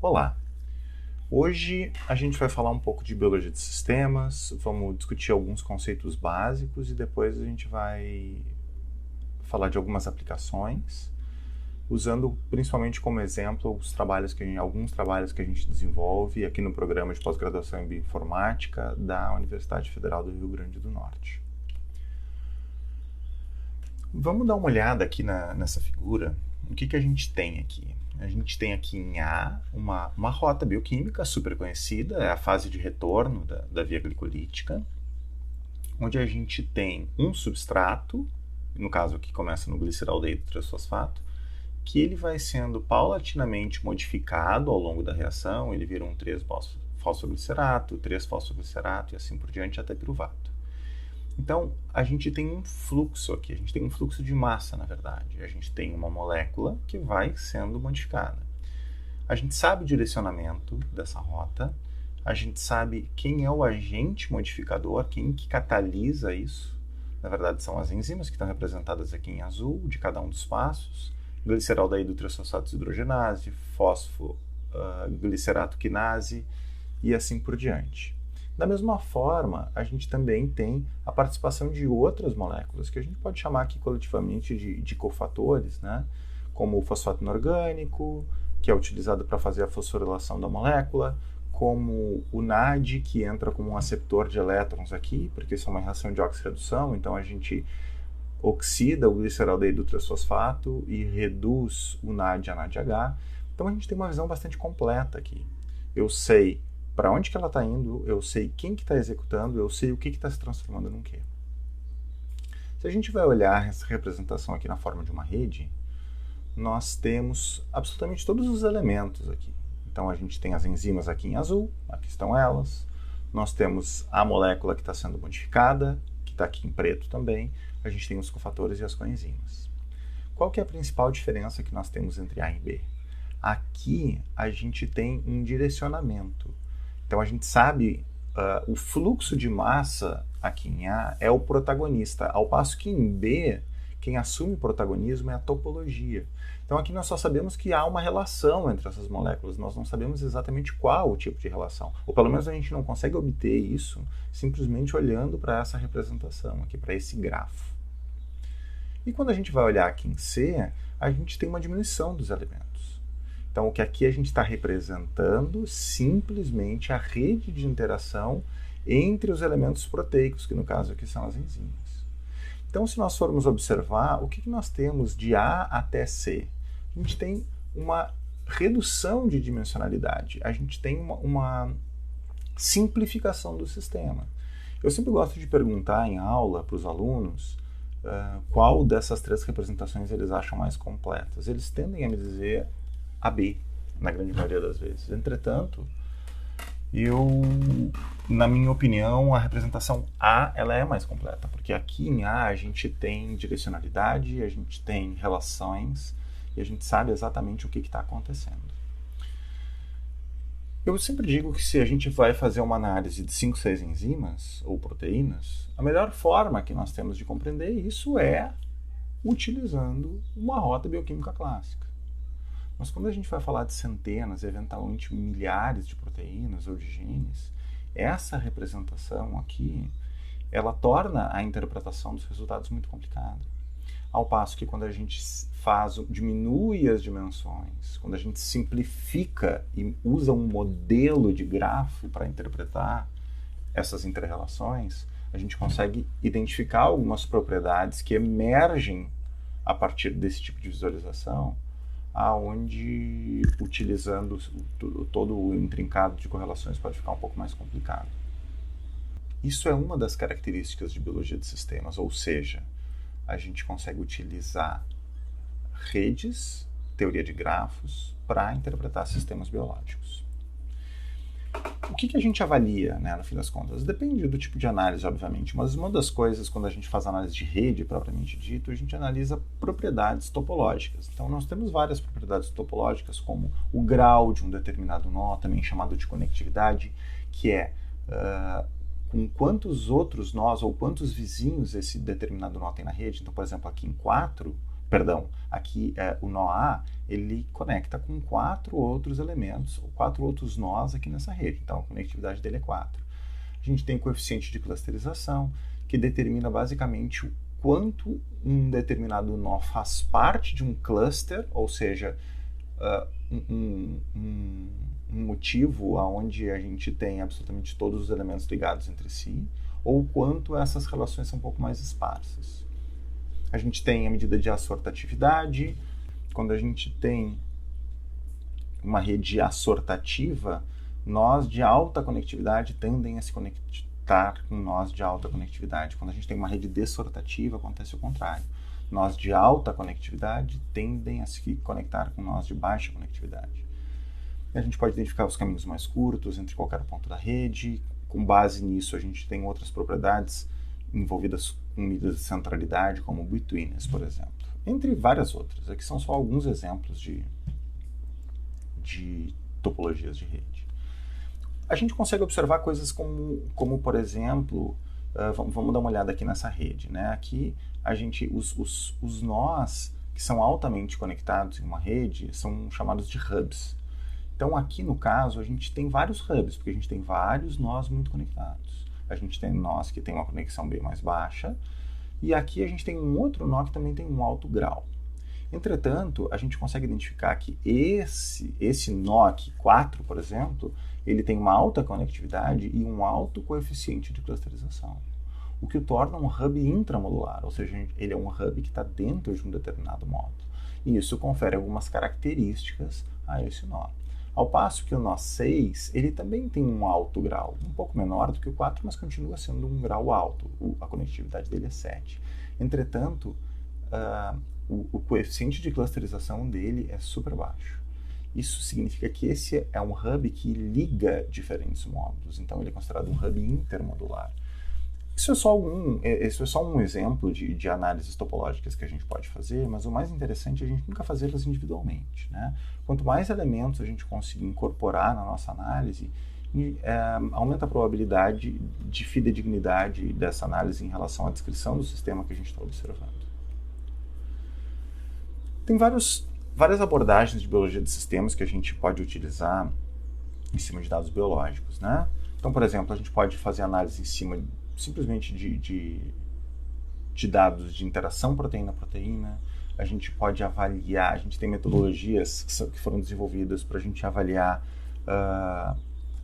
Olá! Hoje a gente vai falar um pouco de biologia de sistemas, vamos discutir alguns conceitos básicos e depois a gente vai falar de algumas aplicações, usando principalmente como exemplo alguns trabalhos que a gente desenvolve aqui no programa de pós-graduação em bioinformática da Universidade Federal do Rio Grande do Norte. Vamos dar uma olhada aqui nessa figura. O que a gente tem aqui? A gente tem aqui em A uma rota bioquímica super conhecida, é a fase de retorno da via glicolítica, onde a gente tem um substrato, no caso aqui começa no gliceraldeído trifosfato, que ele vai sendo paulatinamente modificado ao longo da reação, ele vira um 3-fosfoglicerato, 3-fosfoglicerato e assim por diante até piruvato. Então, a gente tem um fluxo aqui, a gente tem um fluxo de massa, na verdade. A gente tem uma molécula que vai sendo modificada. A gente sabe o direcionamento dessa rota, a gente sabe quem é o agente modificador, quem que catalisa isso. Na verdade, são as enzimas que estão representadas aqui em azul, de cada um dos passos. Gliceraldeído trifosfato desidrogenase, fosfoglicerato quinase e assim por diante. Da mesma forma, a gente também tem a participação de outras moléculas, que a gente pode chamar aqui coletivamente de cofatores, né? Como o fosfato inorgânico, que é utilizado para fazer a fosforilação da molécula, como o NAD, que entra como um aceptor de elétrons aqui, porque isso é uma reação de oxirredução, então a gente oxida o gliceraldeído trifosfato e reduz o NAD a NADH. Então a gente tem uma visão bastante completa aqui. Eu sei para onde que ela está indo, eu sei quem que está executando, eu sei o que está se transformando num quê. Se a gente vai olhar essa representação aqui na forma de uma rede, nós temos absolutamente todos os elementos aqui. Então a gente tem as enzimas aqui em azul, aqui estão elas. Nós temos a molécula que está sendo modificada, que está aqui em preto também. A gente tem os cofatores e as coenzimas. Qual que é a principal diferença que nós temos entre A e B? Aqui a gente tem um direcionamento. Então a gente sabe o fluxo de massa aqui em A é o protagonista, ao passo que em B, quem assume o protagonismo é a topologia. Então aqui nós só sabemos que há uma relação entre essas moléculas, nós não sabemos exatamente qual o tipo de relação, ou pelo menos a gente não consegue obter isso simplesmente olhando para essa representação aqui, para esse grafo. E quando a gente vai olhar aqui em C, a gente tem uma diminuição dos elementos. Então, o que aqui a gente está representando simplesmente a rede de interação entre os elementos proteicos, que no caso aqui são as enzimas. Então, se nós formos observar, o que nós temos de A até C? A gente tem uma redução de dimensionalidade, a gente tem uma simplificação do sistema. Eu sempre gosto de perguntar em aula para os alunos qual dessas três representações eles acham mais completas. Eles tendem a me dizer a B, na grande maioria das vezes. Entretanto, na minha opinião, a representação A ela é mais completa, porque aqui em A a gente tem direcionalidade, a gente tem relações e a gente sabe exatamente o que está acontecendo. Eu sempre digo que se a gente vai fazer uma análise de 5, 6 enzimas ou proteínas, a melhor forma que nós temos de compreender isso é utilizando uma rota bioquímica clássica. Mas quando a gente vai falar de centenas, eventualmente milhares de proteínas ou de genes, essa representação aqui, ela torna a interpretação dos resultados muito complicada. Ao passo que quando a gente diminui as dimensões, quando a gente simplifica e usa um modelo de grafo para interpretar essas interrelações, a gente consegue identificar algumas propriedades que emergem a partir desse tipo de visualização, aonde utilizando todo o intrincado de correlações pode ficar um pouco mais complicado. Isso é uma das características de biologia de sistemas, ou seja, a gente consegue utilizar redes, teoria de grafos, para interpretar sistemas biológicos. O que a gente avalia, né, no fim das contas? Depende do tipo de análise, obviamente, mas uma das coisas, quando a gente faz análise de rede, propriamente dito, a gente analisa propriedades topológicas. Então, nós temos várias propriedades topológicas, como o grau de um determinado nó, também chamado de conectividade, que é com quantos outros nós ou quantos vizinhos esse determinado nó tem na rede. Então, por exemplo, aqui em 4, Perdão, aqui o nó A, ele conecta com 4 outros elementos, ou 4 outros nós aqui nessa rede. Então, a conectividade dele é 4. A gente tem coeficiente de clusterização, que determina basicamente o quanto um determinado nó faz parte de um cluster, ou seja, um motivo onde a gente tem absolutamente todos os elementos ligados entre si, ou quanto essas relações são um pouco mais esparsas. A gente tem a medida de assortatividade. Quando a gente tem uma rede assortativa, nós de alta conectividade tendem a se conectar com nós de alta conectividade. Quando a gente tem uma rede dessortativa, acontece o contrário. Nós de alta conectividade tendem a se conectar com nós de baixa conectividade. E a gente pode identificar os caminhos mais curtos entre qualquer ponto da rede. Com base nisso, a gente tem outras propriedades envolvidas com medidas de centralidade, como o betweenness, por exemplo. Entre várias outras. Aqui são só alguns exemplos de topologias de rede. A gente consegue observar coisas como por exemplo, vamos dar uma olhada aqui nessa rede, né? Aqui a gente, os nós que são altamente conectados em uma rede são chamados de hubs. Então aqui no caso a gente tem vários hubs, porque a gente tem vários nós muito conectados. A gente tem nós que tem uma conexão bem mais baixa, e aqui a gente tem um outro nó que também tem um alto grau. Entretanto, a gente consegue identificar que esse nó aqui, 4, por exemplo, ele tem uma alta conectividade e um alto coeficiente de clusterização, o que o torna um hub intramodular, ou seja, ele é um hub que está dentro de um determinado módulo. E isso confere algumas características a esse nó. Ao passo que o nó 6, ele também tem um alto grau, um pouco menor do que o 4, mas continua sendo um grau alto. A conectividade dele é 7. Entretanto, o coeficiente de clusterização dele é super baixo. Isso significa que esse é um hub que liga diferentes módulos, então ele é considerado um hub intermodular. Isso é só um exemplo de análises topológicas que a gente pode fazer, mas o mais interessante é a gente nunca fazê-las individualmente, né? Quanto mais elementos a gente conseguir incorporar na nossa análise, aumenta a probabilidade de fidedignidade dessa análise em relação à descrição do sistema que a gente está observando. Tem várias abordagens de biologia de sistemas que a gente pode utilizar em cima de dados biológicos, né? Então, por exemplo, a gente pode fazer análise em cima simplesmente de dados de interação proteína-proteína. A gente pode avaliar, a gente tem metodologias que foram desenvolvidas para a gente avaliar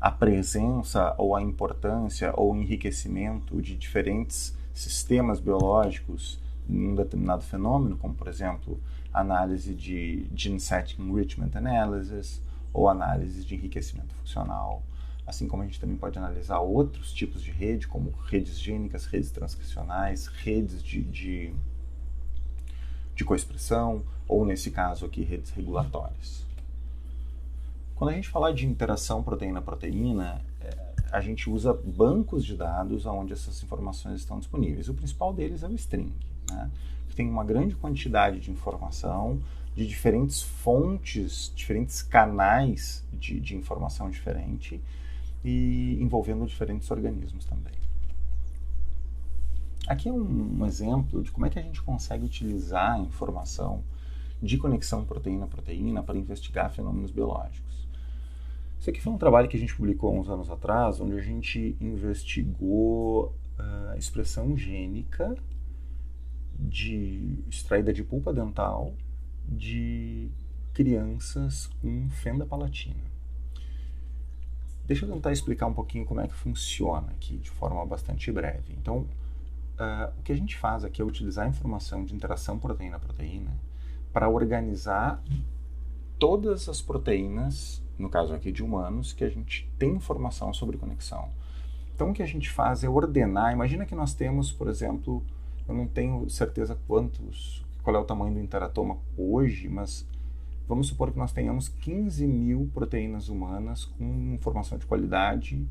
a presença ou a importância ou o enriquecimento de diferentes sistemas biológicos em um determinado fenômeno, como, por exemplo, análise de Gene Set Enrichment Analysis ou análise de enriquecimento funcional. Assim como a gente também pode analisar outros tipos de rede, como redes gênicas, redes transcricionais, redes de coexpressão, ou nesse caso aqui, redes regulatórias. Quando a gente fala de interação proteína-proteína, a gente usa bancos de dados onde essas informações estão disponíveis. O principal deles é o string, né? Que tem uma grande quantidade de informação, de diferentes fontes, diferentes canais de informação diferente, e envolvendo diferentes organismos também. Aqui é um exemplo de como é que a gente consegue utilizar a informação de conexão proteína-proteína para investigar fenômenos biológicos. Isso aqui foi um trabalho que a gente publicou há uns anos atrás, onde a gente investigou a expressão gênica extraída de pulpa dental de crianças com fenda palatina. Deixa eu tentar explicar um pouquinho como é que funciona aqui, de forma bastante breve. Então, o que a gente faz aqui é utilizar a informação de interação proteína-proteína para organizar todas as proteínas, no caso aqui de humanos, que a gente tem informação sobre conexão. Então, o que a gente faz é ordenar. Imagina que nós temos, por exemplo, eu não tenho certeza qual é o tamanho do interatoma hoje, mas vamos supor que nós tenhamos 15.000 proteínas humanas com informação de qualidade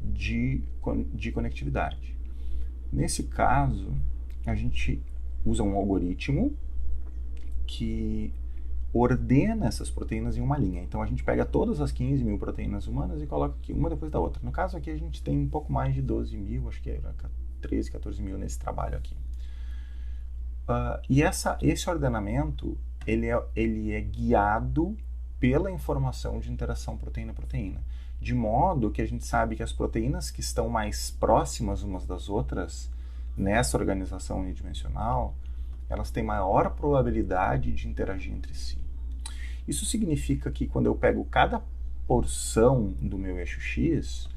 de conectividade. Nesse caso, a gente usa um algoritmo que ordena essas proteínas em uma linha. Então, a gente pega todas as 15.000 proteínas humanas e coloca aqui, uma depois da outra. No caso aqui, a gente tem um pouco mais de 12.000, acho que era 13, 14.000 nesse trabalho aqui. Esse ordenamento, ele é guiado pela informação de interação proteína-proteína. De modo que a gente sabe que as proteínas que estão mais próximas umas das outras, nessa organização unidimensional, elas têm maior probabilidade de interagir entre si. Isso significa que quando eu pego cada porção do meu eixo X,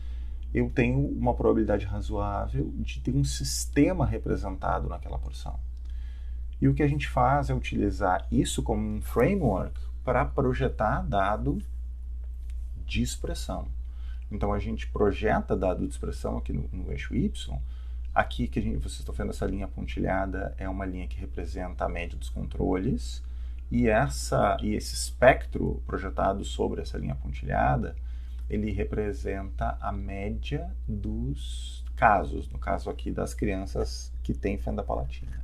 eu tenho uma probabilidade razoável de ter um sistema representado naquela porção. E o que a gente faz é utilizar isso como um framework para projetar dado de expressão. Então a gente projeta dado de expressão aqui no eixo Y. Aqui que vocês estão vendo essa linha pontilhada é uma linha que representa a média dos controles, e esse espectro projetado sobre essa linha pontilhada, ele representa a média dos casos, no caso aqui das crianças que têm fenda palatina.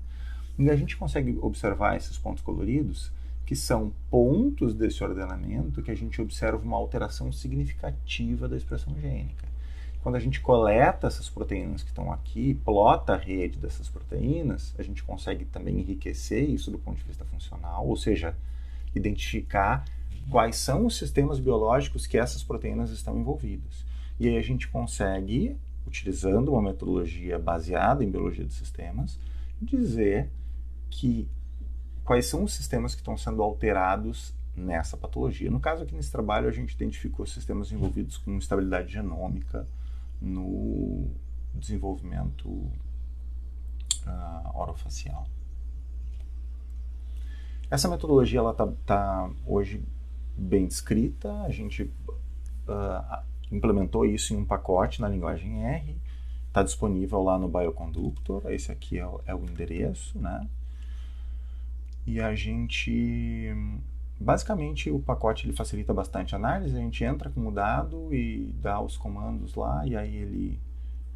E a gente consegue observar esses pontos coloridos, que são pontos desse ordenamento que a gente observa uma alteração significativa da expressão gênica. Quando a gente coleta essas proteínas que estão aqui, plota a rede dessas proteínas, a gente consegue também enriquecer isso do ponto de vista funcional, ou seja, identificar quais são os sistemas biológicos que essas proteínas estão envolvidas. E aí a gente consegue, utilizando uma metodologia baseada em biologia de sistemas, dizer quais são os sistemas que estão sendo alterados nessa patologia. No caso aqui nesse trabalho, a gente identificou sistemas envolvidos com estabilidade genômica no desenvolvimento orofacial. Essa metodologia ela tá hoje bem descrita, a gente implementou isso em um pacote na linguagem R, está disponível lá no Bioconductor, esse aqui é o endereço, né? E a gente, basicamente, o pacote ele facilita bastante a análise, a gente entra com o dado e dá os comandos lá, e aí ele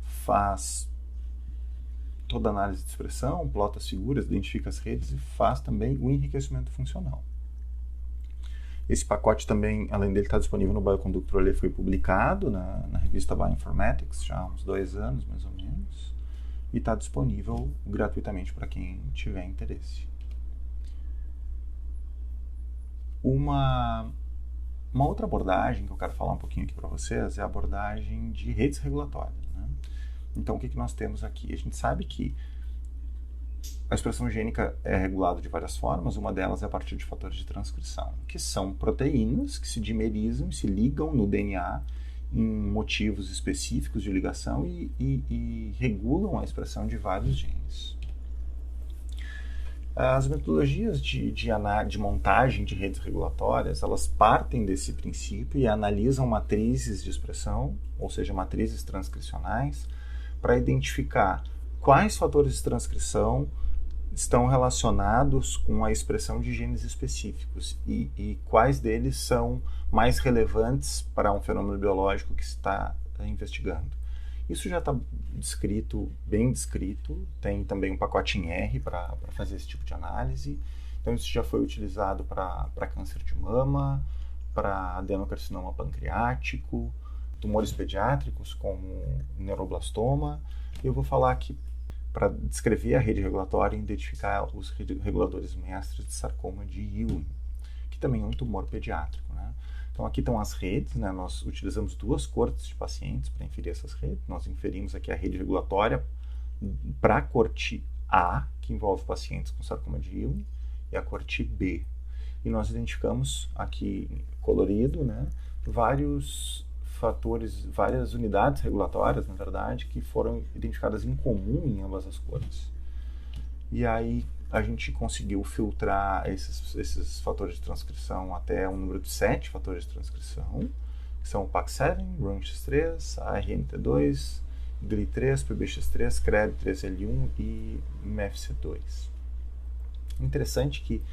faz toda a análise de expressão, plota as figuras, identifica as redes e faz também o enriquecimento funcional. Esse pacote também, além dele estar disponível no Bioconductor, ele foi publicado na revista Bioinformatics já há uns 2 anos, mais ou menos, e está disponível gratuitamente para quem tiver interesse. Uma outra abordagem que eu quero falar um pouquinho aqui para vocês é a abordagem de redes regulatórias, né? Então, o que nós temos aqui? A gente sabe que a expressão gênica é regulada de várias formas, uma delas é a partir de fatores de transcrição, que são proteínas que se dimerizam, se ligam no DNA em motivos específicos de ligação e regulam a expressão de vários genes. As metodologias de montagem de redes regulatórias, elas partem desse princípio e analisam matrizes de expressão, ou seja, matrizes transcricionais, para identificar quais fatores de transcrição estão relacionados com a expressão de genes específicos e quais deles são mais relevantes para um fenômeno biológico que se está investigando. Isso já está descrito, bem descrito, tem também um pacote em R para fazer esse tipo de análise. Então isso já foi utilizado para câncer de mama, para adenocarcinoma pancreático, tumores pediátricos como neuroblastoma. Eu vou falar aqui para descrever a rede regulatória e identificar os reguladores mestres de sarcoma de Ewing, que também é um tumor pediátrico, né? Então aqui estão as redes, né? Nós utilizamos 2 cortes de pacientes para inferir essas redes. Nós inferimos aqui a rede regulatória para a corte A, que envolve pacientes com sarcoma de Ewing, e a corte B. E nós identificamos aqui colorido, né, vários fatores, várias unidades regulatórias, na verdade, que foram identificadas em comum em ambas as cores. E aí a gente conseguiu filtrar esses fatores de transcrição até um número de 7 fatores de transcrição, que são o PAX7, RUNX3, ARNT2, GLI3, PBX3, CREB3L1 e MEFC2. Interessante que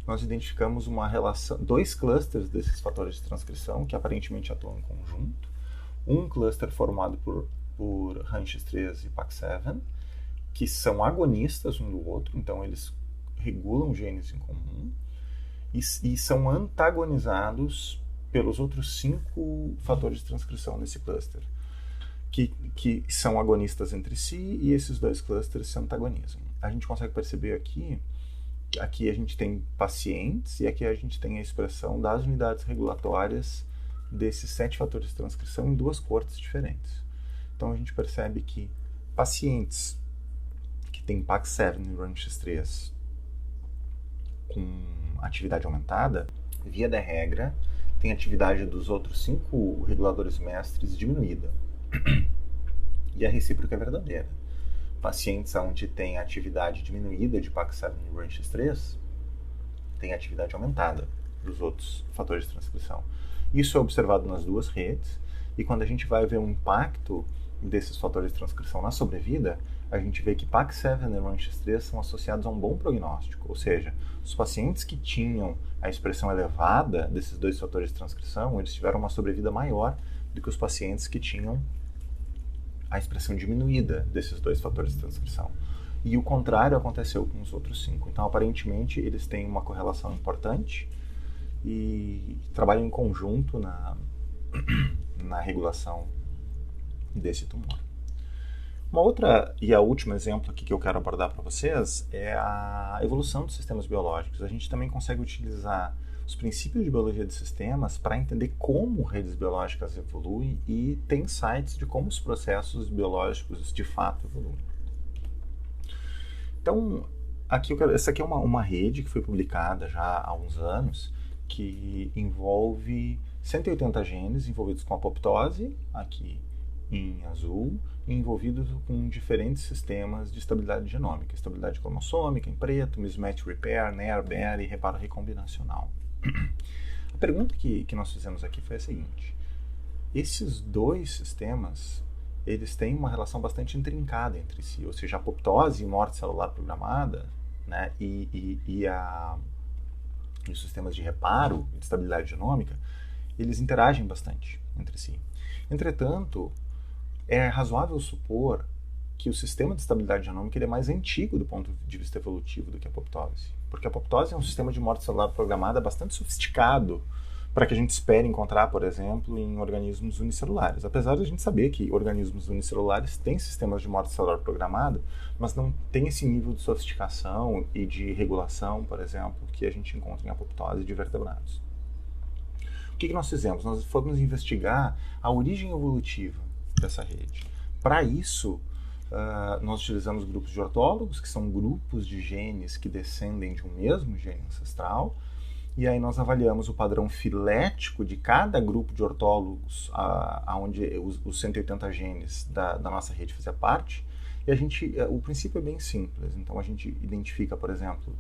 nós identificamos uma relação, 2 clusters desses fatores de transcrição que aparentemente atuam em conjunto. Um cluster formado por RUNX3 e PAX7, que são agonistas um do outro, então eles regulam genes em comum, e são antagonizados pelos outros 5 fatores de transcrição nesse cluster, que são agonistas entre si, e esses 2 clusters se antagonizam. a gente consegue perceber aqui a gente tem pacientes e aqui a gente tem a expressão das unidades regulatórias desses 7 fatores de transcrição em 2 cortes diferentes. Então a gente percebe que pacientes que têm PAX7 e RUNX3 com atividade aumentada, via de regra, tem atividade dos outros 5 reguladores mestres diminuída. E a recíproca é verdadeira. Pacientes onde tem atividade diminuída de PAX7 e RUNX3 tem atividade aumentada dos outros fatores de transcrição. Isso é observado nas 2 redes, e quando a gente vai ver o impacto desses fatores de transcrição na sobrevida, a gente vê que PAX7 e RUNX3 são associados a um bom prognóstico, ou seja, os pacientes que tinham a expressão elevada desses 2 fatores de transcrição, eles tiveram uma sobrevida maior do que os pacientes que tinham a expressão diminuída desses 2 fatores de transcrição. E o contrário aconteceu com os outros 5. Então, aparentemente, eles têm uma correlação importante e trabalham em conjunto na regulação desse tumor. Uma outra e a último exemplo aqui que eu quero abordar para vocês é a evolução dos sistemas biológicos. A gente também consegue utilizar os princípios de biologia de sistemas para entender como redes biológicas evoluem e tem insights de como os processos biológicos de fato evoluem. Então, essa aqui é uma rede que foi publicada já há uns anos, que envolve 180 genes envolvidos com apoptose, aqui em azul, e envolvidos com diferentes sistemas de estabilidade genômica, estabilidade cromossômica em preto, mismatch repair, NER, BER e reparo recombinacional. A pergunta que nós fizemos aqui foi a seguinte: esses 2 sistemas, eles têm uma relação bastante intrincada entre si, ou seja, a apoptose e morte celular programada, né, e os sistemas de reparo e de estabilidade genômica, eles interagem bastante entre si. Entretanto, é razoável supor que o sistema de estabilidade genômica ele é mais antigo do ponto de vista evolutivo do que a apoptose. Porque a apoptose é um sistema de morte celular programada bastante sofisticado para que a gente espere encontrar, por exemplo, em organismos unicelulares. Apesar de a gente saber que organismos unicelulares têm sistemas de morte celular programada, mas não tem esse nível de sofisticação e de regulação, por exemplo, que a gente encontra em apoptose de vertebrados. O que nós fizemos? Nós fomos investigar a origem evolutiva dessa rede. Para isso, nós utilizamos grupos de ortólogos, que são grupos de genes que descendem de um mesmo gene ancestral, e aí nós avaliamos o padrão filético de cada grupo de ortólogos, onde os 180 genes da nossa rede fazia parte, e o princípio é bem simples. Então a gente identifica, por exemplo,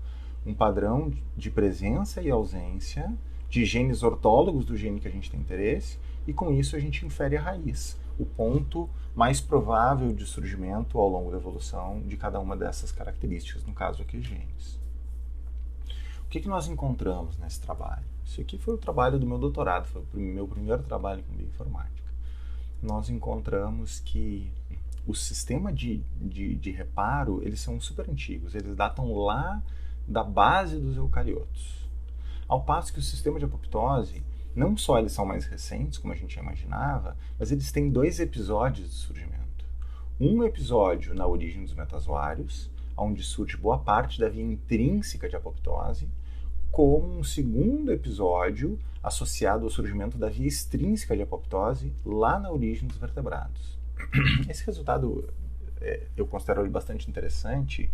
um padrão de presença e ausência de genes ortólogos do gene que a gente tem interesse, e com isso a gente infere a raiz, o ponto mais provável de surgimento ao longo da evolução de cada uma dessas características, no caso aqui genes. O que nós encontramos nesse trabalho? Isso aqui foi o trabalho do meu doutorado, foi o meu primeiro trabalho com bioinformática. Nós encontramos que o sistema de reparo, eles são super antigos, eles datam lá da base dos eucariotos. Ao passo que o sistema de apoptose, não só eles são mais recentes, como a gente já imaginava, mas eles têm 2 episódios de surgimento. Um episódio na origem dos metazoários, onde surge boa parte da via intrínseca de apoptose, como um segundo episódio associado ao surgimento da via extrínseca de apoptose lá na origem dos vertebrados. Esse resultado eu considero ele bastante interessante,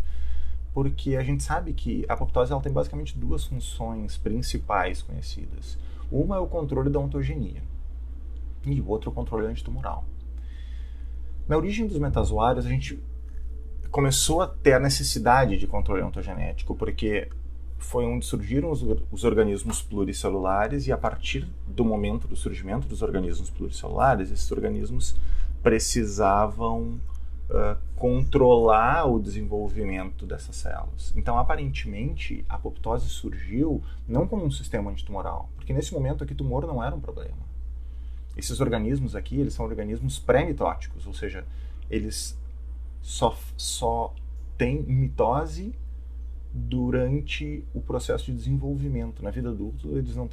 porque a gente sabe que a apoptose ela tem basicamente 2 funções principais conhecidas. Uma é o controle da ontogenia e o outro é o controle antitumoral. Na origem dos metazoários, a gente começou a ter a necessidade de controle ontogenético, porque foi onde surgiram os organismos pluricelulares, e a partir do momento do surgimento dos organismos pluricelulares, esses organismos precisavam controlar o desenvolvimento dessas células. Então, aparentemente, a apoptose surgiu não como um sistema antitumoral, porque nesse momento aqui tumor não era um problema. Esses organismos aqui, eles são organismos pré-mitóticos, ou seja, eles só têm mitose durante o processo de desenvolvimento. Na vida adulta, eles não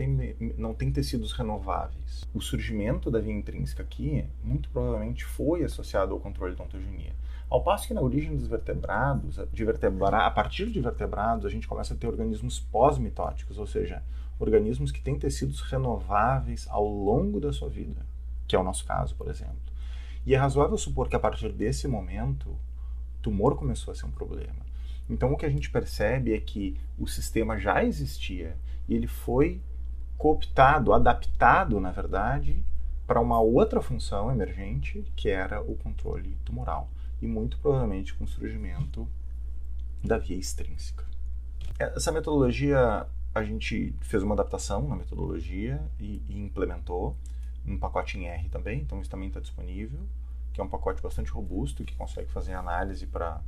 têm tecidos renováveis. O surgimento da via intrínseca aqui, muito provavelmente, foi associado ao controle da ontogenia. Ao passo que na origem dos vertebrados, a partir de vertebrados, a gente começa a ter organismos pós-mitóticos, ou seja, organismos que têm tecidos renováveis ao longo da sua vida, que é o nosso caso, por exemplo. E é razoável supor que a partir desse momento, o tumor começou a ser um problema. Então o que a gente percebe é que o sistema já existia e ele foi cooptado, adaptado, na verdade, para uma outra função emergente, que era o controle tumoral. E muito provavelmente com o surgimento da via extrínseca. Essa metodologia, a gente fez uma adaptação na metodologia e implementou um pacote em R também, então isso também está disponível, que é um pacote bastante robusto, que consegue fazer análise para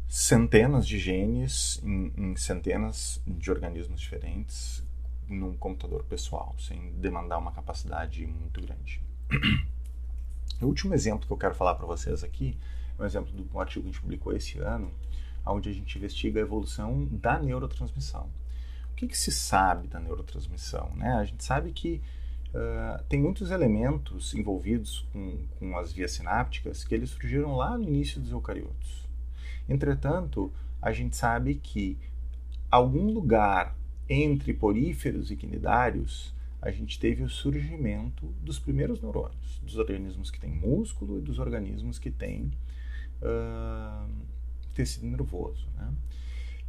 centenas de genes em centenas de organismos diferentes num computador pessoal, sem demandar uma capacidade muito grande. O último exemplo que eu quero falar para vocês aqui é um exemplo de um artigo que a gente publicou esse ano, onde a gente investiga a evolução da neurotransmissão. O que se sabe da neurotransmissão, né? A gente sabe que tem muitos elementos envolvidos com as vias sinápticas que eles surgiram lá no início dos eucariotos. Entretanto, a gente sabe que algum lugar entre poríferos e quinidários a gente teve o surgimento dos primeiros neurônios, dos organismos que têm músculo e dos organismos que têm tecido nervoso, né?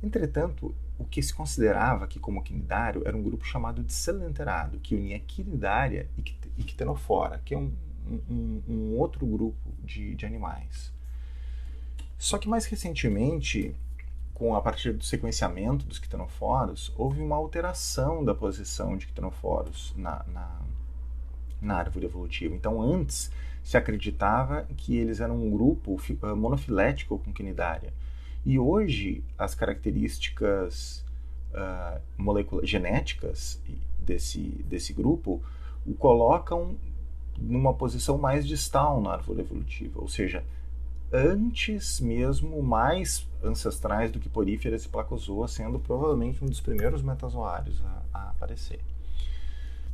Entretanto, o que se considerava aqui como quinidário era um grupo chamado de selenterado, que unia quinidária e quitenofora, que é um outro grupo de animais. Só que mais recentemente, a partir do sequenciamento dos quitenoforos, houve uma alteração da posição de quitenoforos na árvore evolutiva. Então, antes se acreditava que eles eram um grupo monofilético com quinidária. E hoje, as características genéticas desse grupo o colocam numa posição mais distal na árvore evolutiva, ou seja, antes mesmo, mais ancestrais do que poríferas e placozoa, sendo provavelmente um dos primeiros metazoários a aparecer.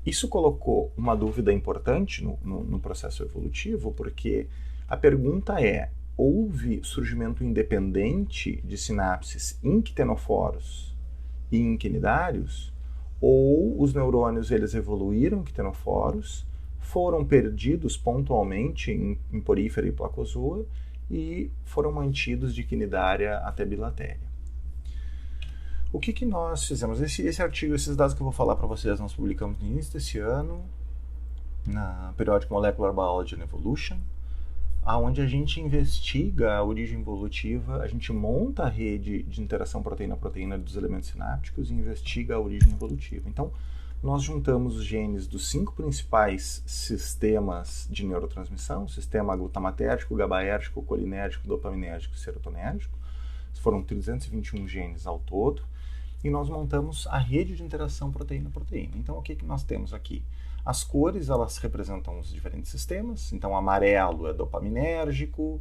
Isso colocou uma dúvida importante no processo evolutivo, porque a pergunta é: houve surgimento independente de sinapses em quitenoforos e em quinidários, ou os neurônios eles evoluíram em quitenoforos, foram perdidos pontualmente em porífera e placozoa e foram mantidos de quinidária até bilatéria. O que nós fizemos? Esse artigo, esses dados que eu vou falar para vocês, nós publicamos no início desse ano na Periodic Molecular Biology and Evolution, onde a gente investiga a origem evolutiva, a gente monta a rede de interação proteína-proteína dos elementos sinápticos e investiga a origem evolutiva. Então, nós juntamos os genes dos 5 principais sistemas de neurotransmissão: sistema glutamatérgico, GABAérgico, colinérgico, dopaminérgico e serotonérgico. Foram 321 genes ao todo. E nós montamos a rede de interação proteína-proteína. Então, o que nós temos aqui? As cores, elas representam os diferentes sistemas. Então, amarelo é dopaminérgico,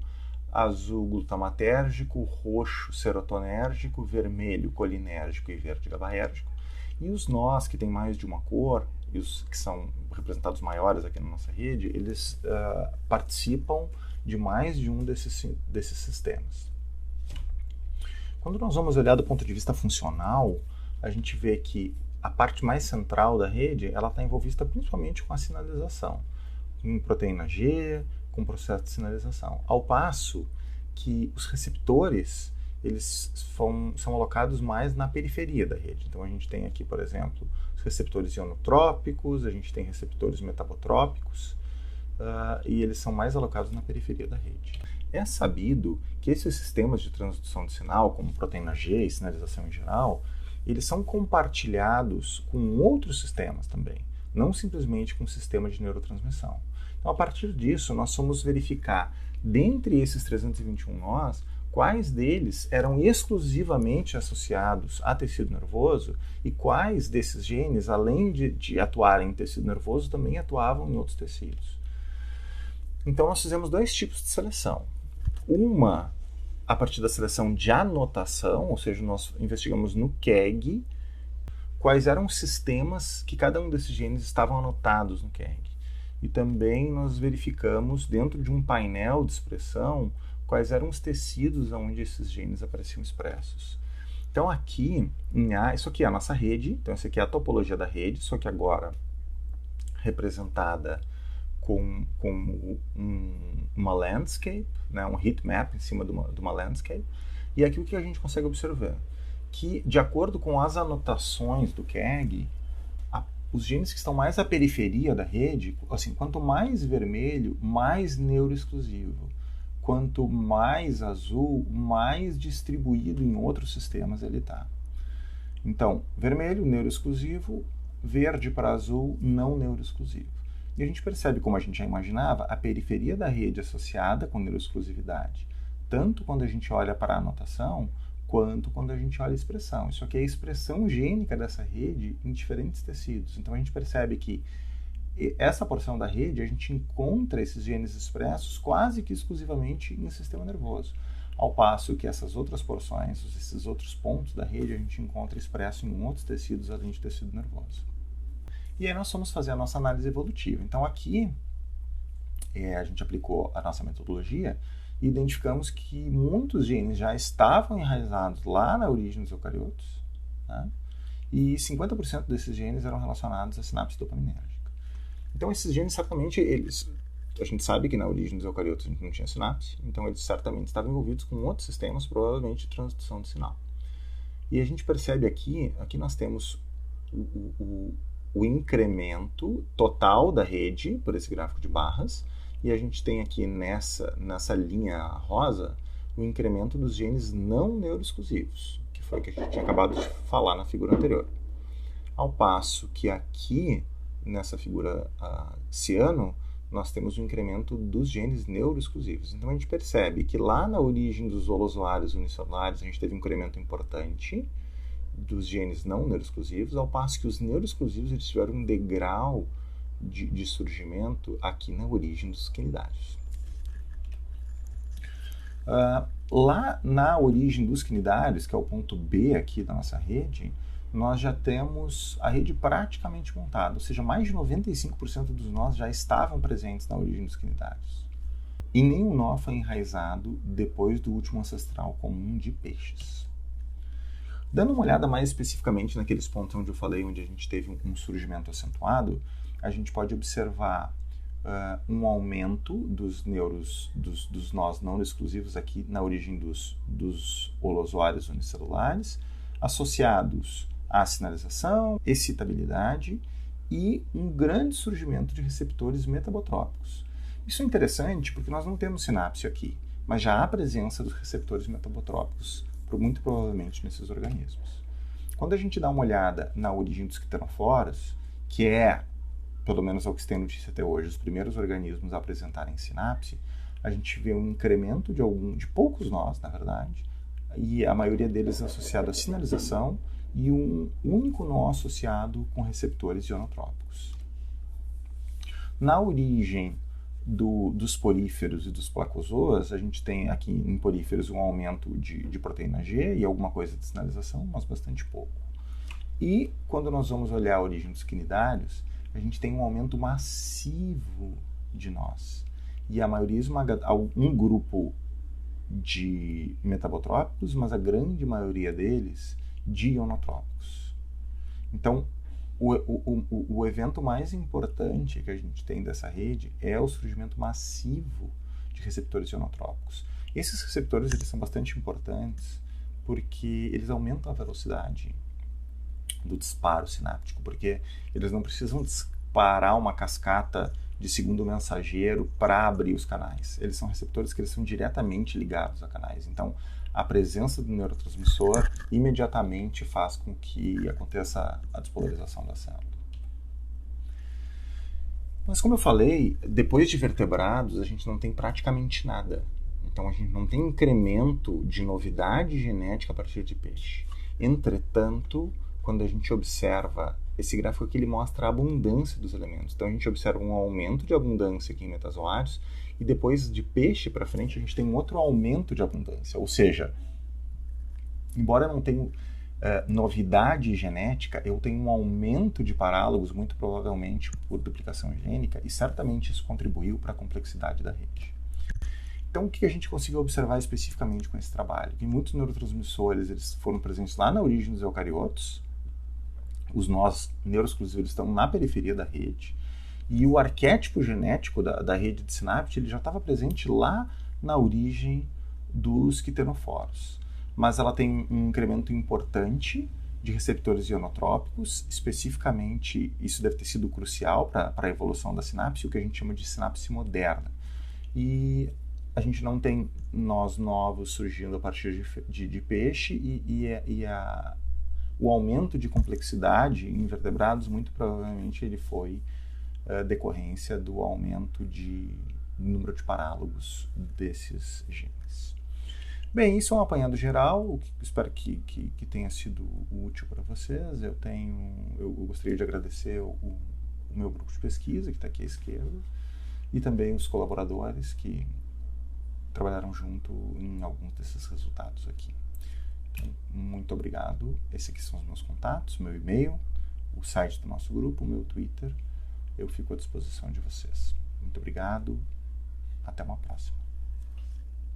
azul glutamatérgico, roxo serotonérgico, vermelho colinérgico e verde GABAérgico. E os nós, que têm mais de uma cor, e os que são representados maiores aqui na nossa rede, eles participam de mais de um desses sistemas. Quando nós vamos olhar do ponto de vista funcional, a gente vê que a parte mais central da rede ela está envolvida principalmente com a sinalização, com proteína G, com o processo de sinalização. Ao passo que os receptores eles são alocados mais na periferia da rede. Então a gente tem aqui, por exemplo, os receptores ionotrópicos, a gente tem receptores metabotrópicos, e eles são mais alocados na periferia da rede. É sabido que esses sistemas de transdução de sinal, como proteína G e sinalização em geral, eles são compartilhados com outros sistemas também, não simplesmente com o sistema de neurotransmissão. Então, a partir disso, nós fomos verificar, dentre esses 321 nós, quais deles eram exclusivamente associados a tecido nervoso e quais desses genes, além de atuarem em tecido nervoso, também atuavam em outros tecidos. Então, nós fizemos 2 tipos de seleção. Uma, a partir da seleção de anotação, ou seja, nós investigamos no KEGG quais eram os sistemas que cada um desses genes estavam anotados no KEGG. e também nós verificamos dentro de um painel de expressão quais eram os tecidos onde esses genes apareciam expressos. Então aqui, isso aqui é a nossa rede, então essa aqui é a topologia da rede, só que agora representada com uma landscape, né, um heatmap em cima de uma landscape. E aqui o que a gente consegue observar? Que, de acordo com as anotações do KEGG, os genes que estão mais à periferia da rede, assim, quanto mais vermelho, mais neuroexclusivo. Quanto mais azul, mais distribuído em outros sistemas ele está. Então, vermelho, neuroexclusivo, verde para azul, não neuroexclusivo. E a gente percebe, como a gente já imaginava, a periferia da rede associada com neuroexclusividade, tanto quando a gente olha para a anotação, quanto quando a gente olha a expressão. Isso aqui é a expressão gênica dessa rede em diferentes tecidos. Então a gente percebe que essa porção da rede, a gente encontra esses genes expressos quase que exclusivamente no sistema nervoso. Ao passo que essas outras porções, esses outros pontos da rede, a gente encontra expresso em outros tecidos além de tecido nervoso. E aí nós fomos fazer a nossa análise evolutiva. Então aqui a gente aplicou a nossa metodologia e identificamos que muitos genes já estavam enraizados lá na origem dos eucariotos, né? E 50% desses genes eram relacionados à sinapse dopaminérgica. Então esses genes certamente, a gente sabe que na origem dos eucariotos a gente não tinha sinapse, então eles certamente estavam envolvidos com outros sistemas, provavelmente de transdução de sinal. E a gente percebe aqui nós temos o incremento total da rede, por esse gráfico de barras, e a gente tem aqui nessa linha rosa o incremento dos genes não neuroexclusivos, que foi o que a gente tinha acabado de falar na figura anterior. Ao passo que aqui, nessa figura ciano, nós temos o incremento dos genes neuroexclusivos. Então a gente percebe que lá na origem dos holozoários unicelulares a gente teve um incremento importante dos genes não neuroexclusivos, ao passo que os neuroexclusivos eles tiveram um degrau de surgimento aqui na origem dos quinidários. Lá na origem dos quinidários, que é o ponto B aqui da nossa rede, nós já temos a rede praticamente montada, ou seja, mais de 95% dos nós já estavam presentes na origem dos quinidários. E nenhum nó foi enraizado depois do último ancestral comum de peixes. Dando uma olhada mais especificamente naqueles pontos onde eu falei, onde a gente teve um surgimento acentuado, a gente pode observar um aumento dos nós não exclusivos aqui na origem dos holozoários unicelulares, associados à sinalização, excitabilidade e um grande surgimento de receptores metabotrópicos. Isso é interessante porque nós não temos sinapse aqui, mas já há presença dos receptores metabotrópicos, muito provavelmente nesses organismos. Quando a gente dá uma olhada na origem dos quitanoforas, que é, pelo menos é o que se tem notícia até hoje, os primeiros organismos a apresentarem sinapse, a gente vê um incremento de poucos nós, na verdade, e a maioria deles associado à sinalização e um único nó associado com receptores ionotrópicos. Na origem dos poríferos e dos placozoas, a gente tem aqui em poríferos um aumento de proteína G e alguma coisa de sinalização, mas bastante pouco. E quando nós vamos olhar a origem dos quinidários, a gente tem um aumento massivo de nós. E a maioria esmagada, um grupo de metabotrópicos, mas a grande maioria deles de ionotrópicos. Então, o evento mais importante que a gente tem dessa rede é o surgimento massivo de receptores ionotrópicos. Esses receptores eles são bastante importantes porque eles aumentam a velocidade do disparo sináptico, porque eles não precisam disparar uma cascata de segundo mensageiro para abrir os canais. Eles são receptores que eles são diretamente ligados a canais. Então, a presença do neurotransmissor imediatamente faz com que aconteça a despolarização da célula. Mas, como eu falei, depois de vertebrados, a gente não tem praticamente nada. Então, a gente não tem incremento de novidade genética a partir de peixe. Entretanto, quando a gente observa esse gráfico aqui, ele mostra a abundância dos elementos. Então, a gente observa um aumento de abundância aqui em metazoários e depois de peixe para frente, a gente tem um outro aumento de abundância. Ou seja, embora não tenha novidade genética, eu tenho um aumento de parálogos, muito provavelmente por duplicação gênica, e certamente isso contribuiu para a complexidade da rede. Então, o que a gente conseguiu observar especificamente com esse trabalho? Que muitos neurotransmissores eles foram presentes lá na origem dos eucariotos, os nós neuroexclusivos estão na periferia da rede, e o arquétipo genético da rede de sinápse ele já estava presente lá na origem dos quitenoforos. Mas ela tem um incremento importante de receptores ionotrópicos, especificamente, isso deve ter sido crucial para a evolução da sinapse, o que a gente chama de sinapse moderna. E a gente não tem nós novos surgindo a partir de peixe o aumento de complexidade em invertebrados, muito provavelmente ele foi decorrência do aumento de número de parálogos desses genes. Bem, isso é um apanhado geral, espero que tenha sido útil para vocês. Eu gostaria de agradecer o meu grupo de pesquisa, que está aqui à esquerda, e também os colaboradores que trabalharam junto em alguns desses resultados aqui. Então, muito obrigado. Esses aqui são os meus contatos, meu e-mail, o site do nosso grupo, o meu Twitter. Eu fico à disposição de vocês. Muito obrigado. Até uma próxima.